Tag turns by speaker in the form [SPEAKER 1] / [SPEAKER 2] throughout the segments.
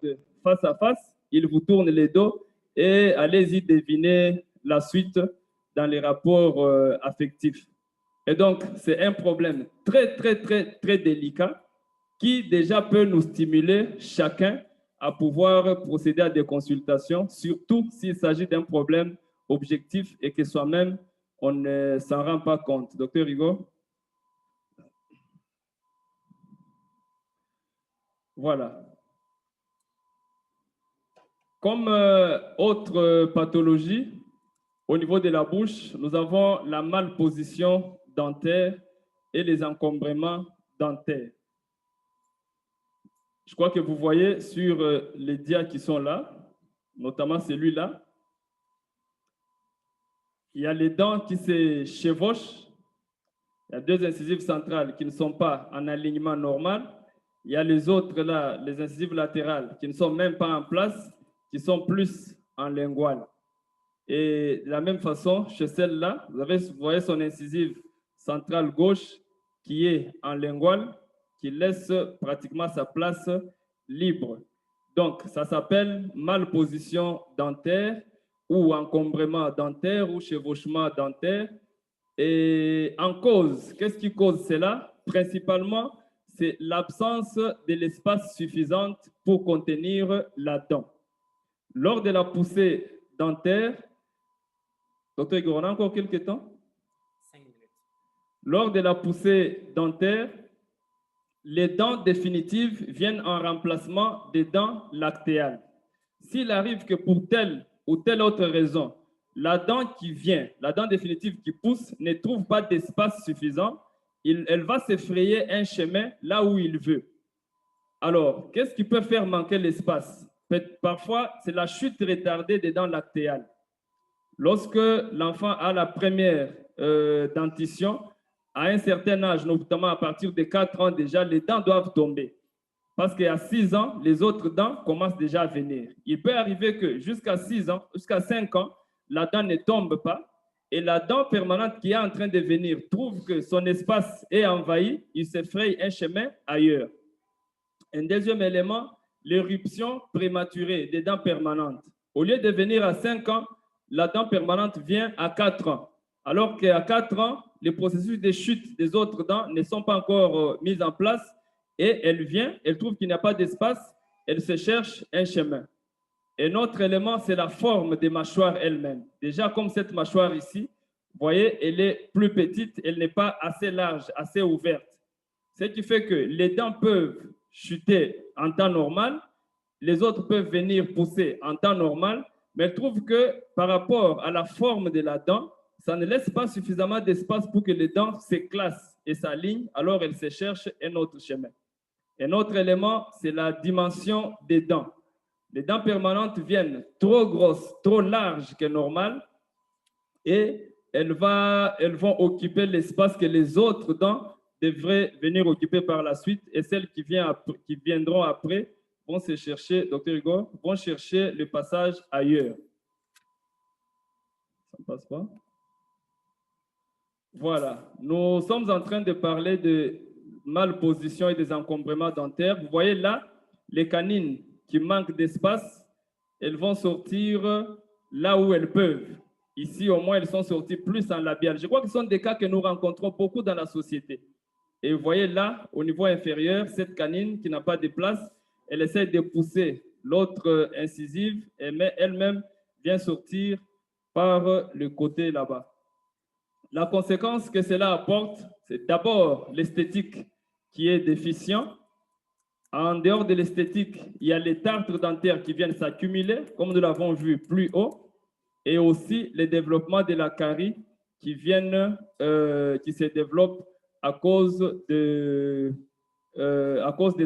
[SPEAKER 1] regarde face à face, il vous tourne les dos et allez-y deviner la suite dans les rapports affectifs. Et donc, c'est un problème très, très, très, très délicat qui déjà peut nous stimuler chacun à pouvoir procéder à des consultations, surtout s'il s'agit d'un problème objectif et que soi-même, on ne s'en rend pas compte. Docteur Rigaud? Voilà. Comme autre pathologie, au niveau de la bouche, nous avons la malposition dentaire et les encombrements dentaires. Je crois que vous voyez sur les dias qui sont là, notamment celui-là, il y a les dents qui se chevauchent, il y a deux incisives centrales qui ne sont pas en alignement normal, il y a les autres là, les incisives latérales qui ne sont même pas en place, qui sont plus en lingual. Et de la même façon, chez celle-là, vous voyez son incisive centrale gauche qui est en lingual, qui laisse pratiquement sa place libre. Donc, ça s'appelle malposition dentaire ou encombrement dentaire ou chevauchement dentaire. Et en cause, qu'est-ce qui cause cela? Principalement, c'est l'absence de l'espace suffisant pour contenir la dent. Lors de la poussée dentaire, docteur Igor, on a encore quelques temps? 5 minutes. Lors de la poussée dentaire, les dents définitives viennent en remplacement des dents lactéales. S'il arrive que pour telle ou telle autre raison, la dent qui vient, la dent définitive qui pousse, ne trouve pas d'espace suffisant, elle va se frayer un chemin là où il veut. Alors, qu'est-ce qui peut faire manquer l'espace? Parfois, c'est la chute retardée des dents lactéales. Lorsque l'enfant a la première dentition, à un certain âge, notamment à partir de 4 ans déjà, les dents doivent tomber. Parce qu'à 6 ans, les autres dents commencent déjà à venir. Il peut arriver que jusqu'à 6 ans, jusqu'à 5 ans, la dent ne tombe pas et la dent permanente qui est en train de venir trouve que son espace est envahi, il se fraye un chemin ailleurs. Un deuxième élément, l'éruption prématurée des dents permanentes. Au lieu de venir à 5 ans, la dent permanente vient à 4 ans. Alors qu'à 4 ans, les processus de chute des autres dents ne sont pas encore mis en place et elle vient, elle trouve qu'il n'y a pas d'espace, elle se cherche un chemin. Un autre élément, c'est la forme des mâchoires elles-mêmes. Déjà, comme cette mâchoire ici, vous voyez, elle est plus petite, elle n'est pas assez large, assez ouverte. Ce qui fait que les dents peuvent chuter en temps normal, les autres peuvent venir pousser en temps normal, mais elle trouve que par rapport à la forme de la dent, ça ne laisse pas suffisamment d'espace pour que les dents s'éclatent et s'alignent, alors elle se cherche un autre chemin. Un autre élément, c'est la dimension des dents. Les dents permanentes viennent trop grosses, trop larges que normal et elles vont occuper l'espace que les autres dents devraient venir occuper par la suite et celles qui viendront après vont se chercher, docteur Hugo, vont chercher le passage ailleurs. Ça ne passe pas? Voilà, nous sommes en train de parler de malposition et des encombrements dentaires. Vous voyez là, les canines qui manquent d'espace, elles vont sortir là où elles peuvent. Ici, au moins, elles sont sorties plus en labial. Je crois que ce sont des cas que nous rencontrons beaucoup dans la société. Et vous voyez là, au niveau inférieur, cette canine qui n'a pas de place, elle essaie de pousser l'autre incisive, mais elle-même vient sortir par le côté là-bas. La conséquence que cela apporte, c'est d'abord l'esthétique qui est déficient. En dehors de l'esthétique, il y a les tartres dentaires qui viennent s'accumuler, comme nous l'avons vu plus haut, et aussi le développement de la carie qui se développe à cause des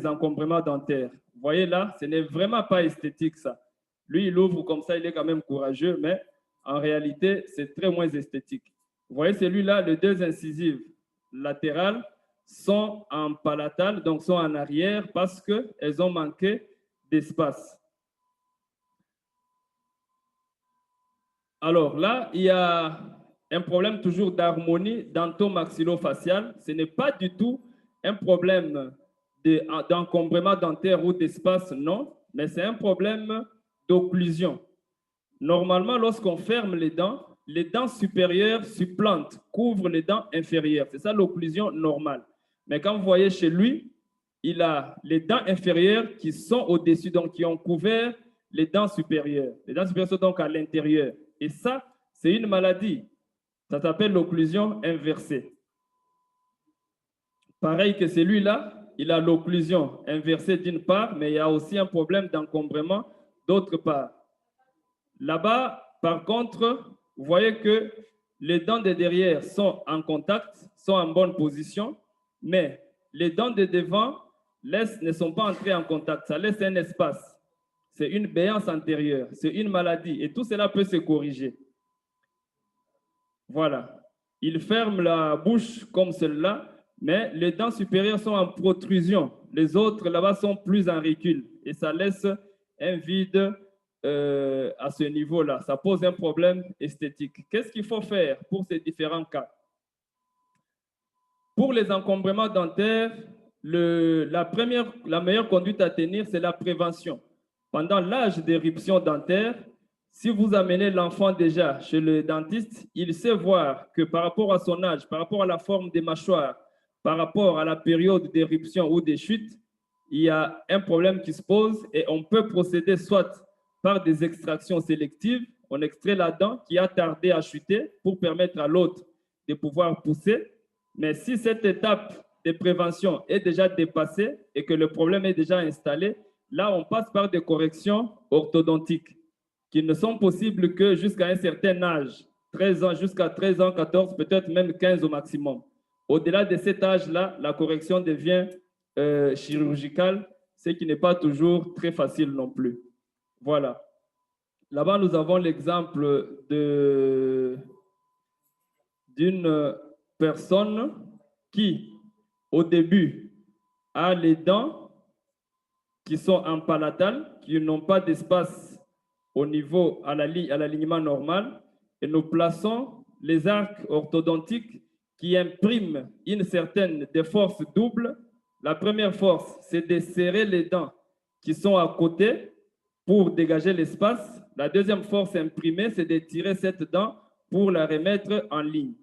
[SPEAKER 1] encombrements dentaires. Vous voyez là, ce n'est vraiment pas esthétique ça. Lui, il ouvre comme ça, il est quand même courageux, mais en réalité, c'est très moins esthétique. Vous voyez celui-là, les deux incisives latérales sont en palatal, donc sont en arrière parce qu'elles ont manqué d'espace. Alors là, il y a un problème toujours d'harmonie dentomaxillofaciale. Ce n'est pas du tout un problème d'encombrement dentaire ou d'espace, non. mais c'est un problème d'occlusion. Normalement, lorsqu'on ferme les dents supérieures supplantent, couvrent les dents inférieures. C'est ça l'occlusion normale. Mais quand vous voyez chez lui, il a les dents inférieures qui sont au-dessus, donc qui ont couvert les dents supérieures. Les dents supérieures sont donc à l'intérieur. Et ça, c'est une maladie. Ça s'appelle l'occlusion inversée. Pareil que celui-là, il a l'occlusion inversée d'une part, mais il y a aussi un problème d'encombrement d'autre part. Là-bas, par contre, vous voyez que les dents de derrière sont en contact, sont en bonne position, mais les dents de devant ne sont pas entrées en contact. Ça laisse un espace. C'est une béance antérieure, c'est une maladie et tout cela peut se corriger. Voilà. Il ferme la bouche comme celle-là, mais les dents supérieures sont en protrusion. Les autres là-bas sont plus en recul et ça laisse un vide à ce niveau-là. Ça pose un problème esthétique. Qu'est-ce qu'il faut faire pour ces différents cas? Pour les encombrements dentaires, la meilleure conduite à tenir, c'est la prévention. Pendant l'âge d'éruption dentaire, si vous amenez l'enfant déjà chez le dentiste, il sait voir que par rapport à son âge, par rapport à la forme des mâchoires, par rapport à la période d'éruption ou des chutes, il y a un problème qui se pose et on peut procéder soit par des extractions sélectives, on extrait la dent qui a tardé à chuter pour permettre à l'autre de pouvoir pousser. Mais si cette étape de prévention est déjà dépassée et que le problème est déjà installé, là, on passe par des corrections orthodontiques qui ne sont possibles que jusqu'à un certain âge, 13 ans, jusqu'à 13 ans, 14, peut-être même 15 au maximum. Au-delà de cet âge-là, la correction devient chirurgicale, ce qui n'est pas toujours très facile non plus. Voilà. Là-bas, nous avons l'exemple d'une personne qui, au début, a les dents qui sont empalatales, qui n'ont pas d'espace au niveau à l'alignement normal, et nous plaçons les arcs orthodontiques qui impriment une certaine des forces doubles. La première force, c'est de serrer les dents qui sont à côté pour dégager l'espace. La deuxième force imprimée, c'est de tirer cette dent pour la remettre en ligne.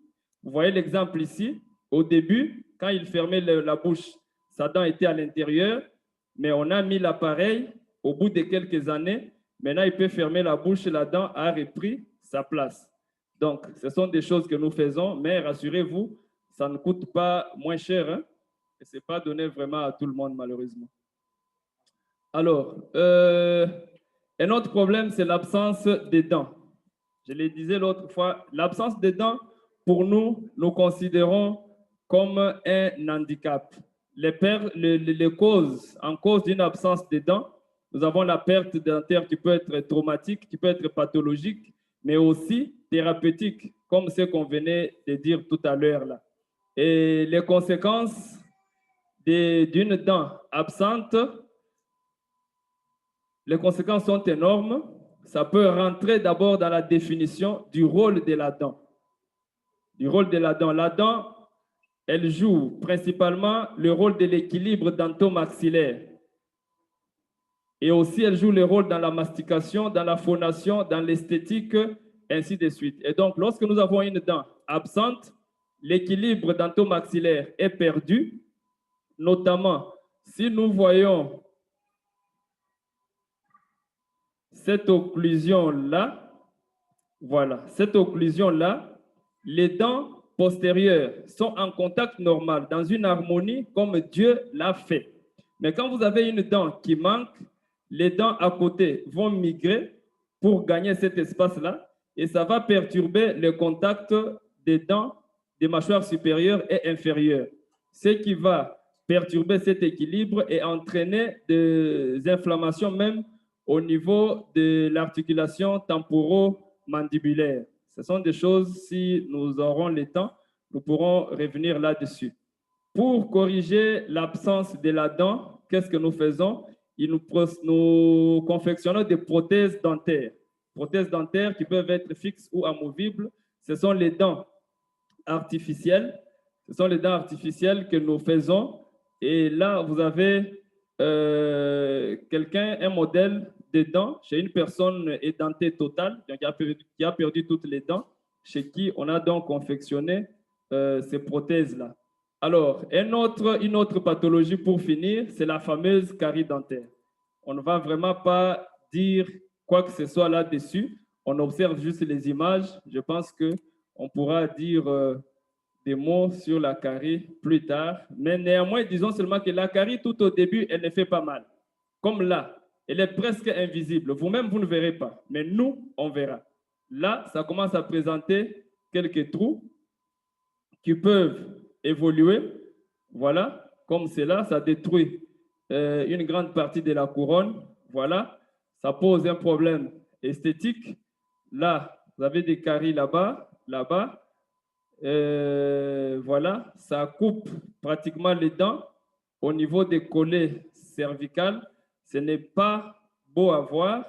[SPEAKER 1] Vous voyez l'exemple ici. Au début, quand il fermait la bouche, sa dent était à l'intérieur, mais on a mis l'appareil au bout de quelques années. Maintenant, il peut fermer la bouche et la dent a repris sa place. Donc, ce sont des choses que nous faisons, mais rassurez-vous, ça ne coûte pas moins cher, hein, et ce n'est pas donné vraiment à tout le monde, malheureusement. Alors, un autre problème, c'est l'absence des dents. Je le disais l'autre fois, l'absence des dents, pour nous, nous considérons comme un handicap. Les causes, en cause d'une absence de dents, nous avons la perte dentaire qui peut être traumatique, qui peut être pathologique, mais aussi thérapeutique, comme ce qu'on venait de dire tout à l'heure là. Et les conséquences d'une dent absente, les conséquences sont énormes. Ça peut rentrer d'abord dans la définition du rôle de la dent. Du rôle de la dent. La dent, elle joue principalement le rôle de l'équilibre dentomaxillaire. Et aussi, elle joue le rôle dans la mastication, dans la phonation, dans l'esthétique, ainsi de suite. Et donc, lorsque nous avons une dent absente, l'équilibre dentomaxillaire est perdu, notamment si nous voyons cette occlusion-là, voilà, cette occlusion-là, les dents postérieures sont en contact normal, dans une harmonie comme Dieu l'a fait. Mais quand vous avez une dent qui manque, les dents à côté vont migrer pour gagner cet espace-là et ça va perturber le contact des dents des mâchoires supérieures et inférieures, ce qui va perturber cet équilibre et entraîner des inflammations même au niveau de l'articulation temporomandibulaire. Ce sont des choses, si nous aurons le temps, nous pourrons revenir là-dessus. Pour corriger l'absence de la dent, qu'est-ce que nous faisons? Nous confectionnons des prothèses dentaires. Prothèses dentaires qui peuvent être fixes ou amovibles. Ce sont les dents artificielles. Ce sont les dents artificielles que nous faisons. Et là, vous avez quelqu'un, un modèle des dents chez une personne édentée totale, donc qui a perdu toutes les dents, chez qui on a donc confectionné ces prothèses-là. Alors, une autre pathologie pour finir, c'est la fameuse carie dentaire. On ne va vraiment pas dire quoi que ce soit là-dessus. On observe juste les images. Je pense qu'on pourra dire des mots sur la carie plus tard. Mais néanmoins, disons seulement que la carie, tout au début, elle ne fait pas mal. Comme là, elle est presque invisible. Vous-même, vous ne verrez pas. Mais nous, on verra. Là, ça commence à présenter quelques trous qui peuvent évoluer. Voilà, comme c'est là, ça détruit une grande partie de la couronne. Voilà, ça pose un problème esthétique. Là, vous avez des caries là-bas, là-bas. Voilà, ça coupe pratiquement les dents au niveau des collets cervicales. Ce n'est pas beau à voir.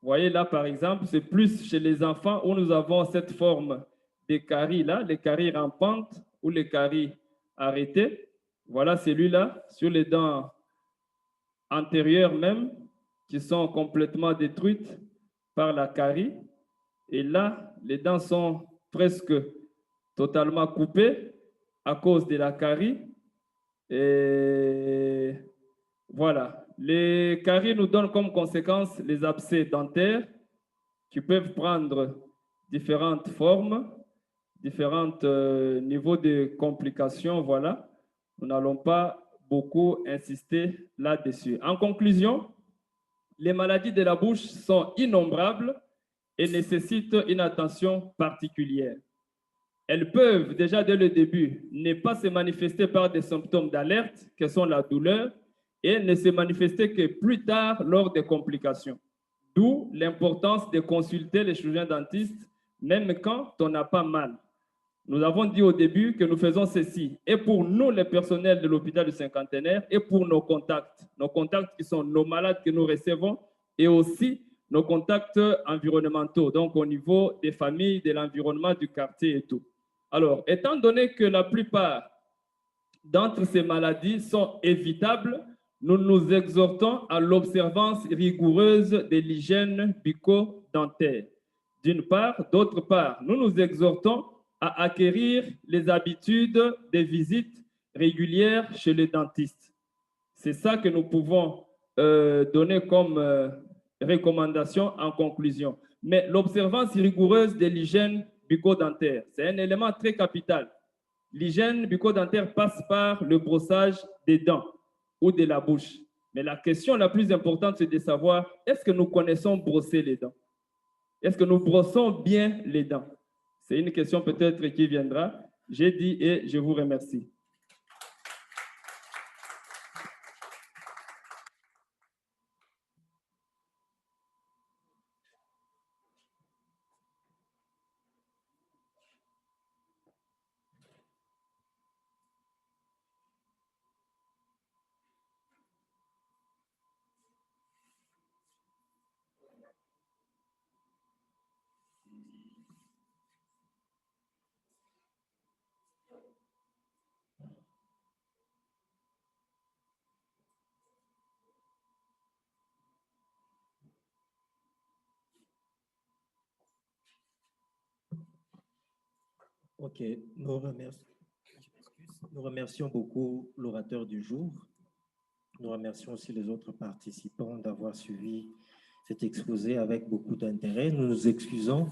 [SPEAKER 1] Vous voyez là, par exemple, c'est plus chez les enfants où nous avons cette forme des caries là, les caries rampantes ou les caries arrêtées. Voilà celui-là sur les dents antérieures même qui sont complètement détruites par la carie. Et là, les dents sont presque totalement coupées à cause de la carie. Et voilà. Les caries nous donnent comme conséquence les abcès dentaires qui peuvent prendre différentes formes, différents niveaux de complications. Voilà. Nous n'allons pas beaucoup insister là-dessus. En conclusion, les maladies de la bouche sont innombrables et nécessitent une attention particulière. Elles peuvent déjà dès le début ne pas se manifester par des symptômes d'alerte que sont la douleur et ne se manifester que plus tard lors des complications. D'où l'importance de consulter les chirurgiens dentistes même quand on n'a pas mal. Nous avons dit au début que nous faisons ceci et pour nous, les personnels de l'hôpital du Cinquantenaire, et pour nos contacts qui sont nos malades que nous recevons et aussi nos contacts environnementaux, donc au niveau des familles, de l'environnement, du quartier et tout. Alors, étant donné que la plupart d'entre ces maladies sont évitables, nous nous exhortons à l'observance rigoureuse de l'hygiène bucco-dentaire. D'une part, d'autre part, nous nous exhortons à acquérir les habitudes des visites régulières chez les dentistes. C'est ça que nous pouvons donner comme recommandation en conclusion. Mais l'observance rigoureuse de l'hygiène bucco-dentaire, c'est un élément très capital. L'hygiène bucco-dentaire passe par le brossage des dents ou de la bouche. Mais la question la plus importante, c'est de savoir, est-ce que nous connaissons brosser les dents? Est-ce que nous brossons bien les dents? C'est une question peut-être qui viendra. J'ai dit et je vous remercie.
[SPEAKER 2] Ok, nous remercions beaucoup l'orateur du jour. Nous remercions aussi les autres participants d'avoir suivi cet exposé avec beaucoup d'intérêt. Nous nous excusons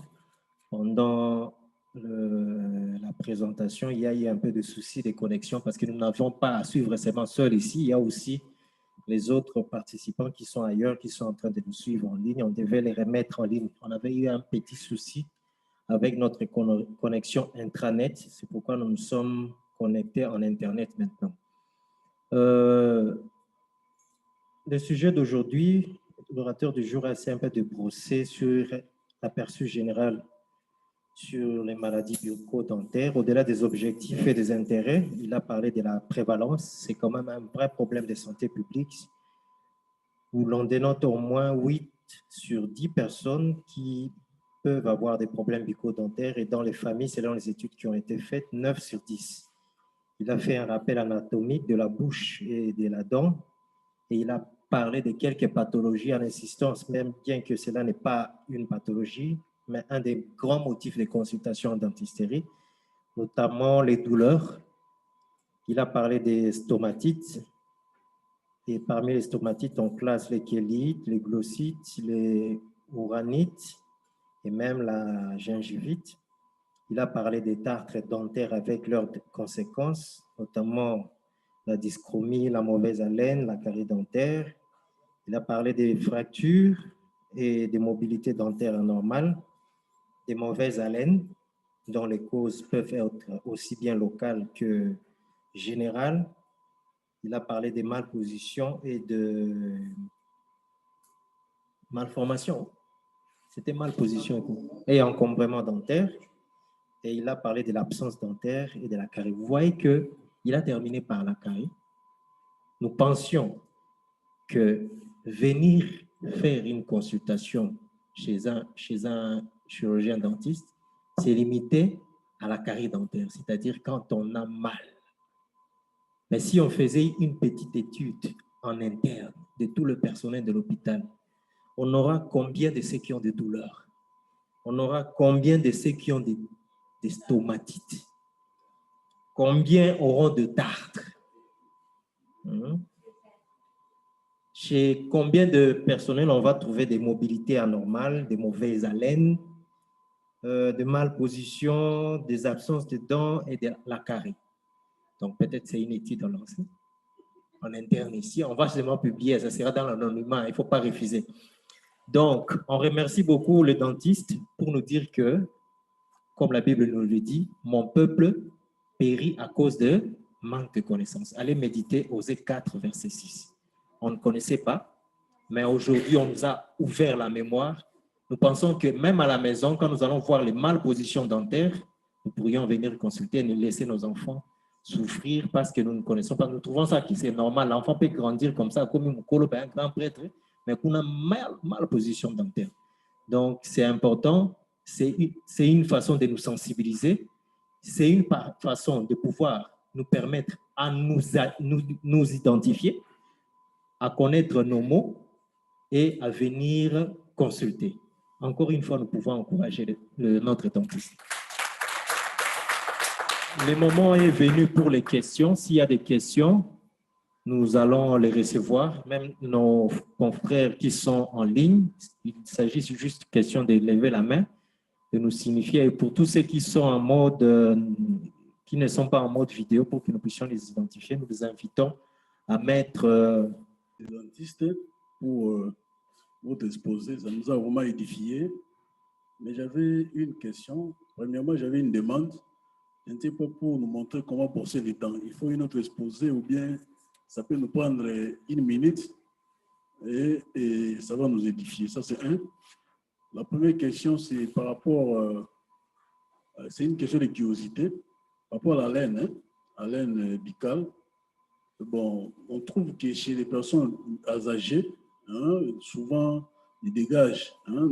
[SPEAKER 2] pendant la présentation. Il y a eu un peu de soucis de connexion parce que nous n'avons pas à suivre seulement seul ici. Il y a aussi les autres participants qui sont ailleurs, qui sont en train de nous suivre en ligne. On devait les remettre en ligne. On avait eu un petit souci avec notre connexion intranet. C'est pourquoi nous nous sommes connectés en Internet maintenant. Le sujet d'aujourd'hui, l'orateur du jour a essayé un peu de brosser sur l'aperçu général sur les maladies bucco-dentaires. Au-delà des objectifs et des intérêts, il a parlé de la prévalence. C'est quand même un vrai problème de santé publique où l'on dénote au moins 8 sur 10 personnes qui peuvent avoir des problèmes bucco-dentaires et dans les familles, selon les études qui ont été faites, 9 sur 10. Il a fait un rappel anatomique de la bouche et de la dent et il a parlé de quelques pathologies en insistant, même bien que cela n'est pas une pathologie, mais un des grands motifs de consultation en dentisterie, notamment les douleurs. Il a parlé des stomatites, et parmi les stomatites, on classe les chélites, les glossites, les uranites et même la gingivite. Il a parlé des tartres dentaires avec leurs conséquences, notamment la dyschromie, la mauvaise haleine, la carie dentaire. Il a parlé des fractures et des mobilités dentaires anormales, des mauvaises haleines, dont les causes peuvent être aussi bien locales que générales. Il a parlé des malpositions et de malformations. C'était malposition et encombrement dentaire. Et il a parlé de l'absence dentaire et de la carie. Vous voyez qu'il a terminé par la carie. Nous pensions que venir faire une consultation chez un chirurgien dentiste, c'est limité à la carie dentaire, c'est-à-dire quand on a mal. Mais si on faisait une petite étude en interne de tout le personnel de l'hôpital, on aura combien de ceux qui ont des douleurs? On aura combien de ceux qui ont des stomatites? Combien auront de tartres? Chez combien de personnel on va trouver des mobilités anormales, des mauvaises haleines, des malpositions, des absences de dents et de la carie? Donc, peut-être c'est une étude en interne ici. On va seulement publier, ça sera dans l'anonymat, il ne faut pas refuser. Donc, on remercie beaucoup le dentiste pour nous dire que, comme la Bible nous le dit, mon peuple périt à cause de manque de connaissances. Allez méditer Osée 4, verset 6. On ne connaissait pas, mais aujourd'hui, on nous a ouvert la mémoire. Nous pensons que même à la maison, quand nous allons voir les malpositions dentaires, nous pourrions venir consulter et nous laisser nos enfants souffrir parce que nous ne connaissons pas. Nous trouvons ça qui c'est normal. L'enfant peut grandir comme ça, comme un grand prêtre, mais qu'on a malposition dentaire. Donc, c'est important. C'est une façon de nous sensibiliser. C'est une façon de pouvoir nous permettre à nous identifier, à connaître nos mots et à venir consulter. Encore une fois, nous pouvons encourager notre dentiste. Le moment est venu pour les questions. S'il y a des questions, nous allons les recevoir. Même nos confrères qui sont en ligne, il s'agit juste question de lever la main, de nous signifier. Et pour tous ceux qui sont en mode, qui ne sont pas en mode vidéo, pour que nous puissions les identifier, nous les invitons à mettre
[SPEAKER 3] les dentistes pour votre exposé. Ça nous a vraiment édifié. Mais j'avais une question. Premièrement, j'avais une demande. Je ne sais pas pour nous montrer comment brosser les dents. Il faut une autre exposé ou bien ça peut nous prendre une minute et ça va nous édifier. Ça, c'est un. La première question, c'est par rapport, c'est une question de curiosité, par rapport à la laine, hein, à la laine buccale. Bon, on trouve que chez les personnes âgées, hein, souvent, ils dégagent, hein,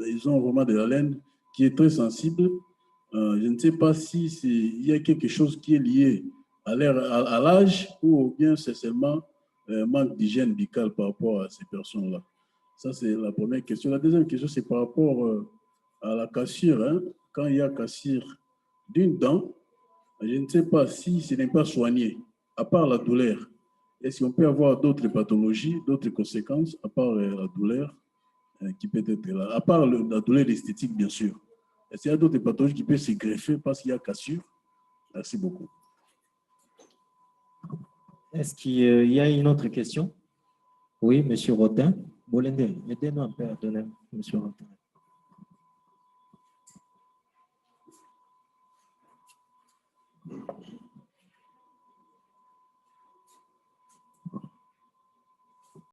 [SPEAKER 3] ils ont vraiment de la laine qui est très sensible. Je ne sais pas si il y a quelque chose qui est lié à l'âge ou bien c'est seulement manque d'hygiène buccale par rapport à ces personnes-là. Ça, c'est la première question. La deuxième question, c'est par rapport à la cassure. Hein. Quand il y a cassure d'une dent, je ne sais pas si ce n'est pas soigné, à part la douleur. Est-ce qu'on peut avoir d'autres pathologies, d'autres conséquences, à part la douleur qui peut être là, à part la douleur esthétique, bien sûr. Est-ce qu'il y a d'autres pathologies qui peuvent se greffer parce qu'il y a cassure? Merci beaucoup.
[SPEAKER 2] Est-ce qu'il y a une autre question? Oui, M. Rotin. Bolende, aidez-nous un peu à donner, M. Rotin.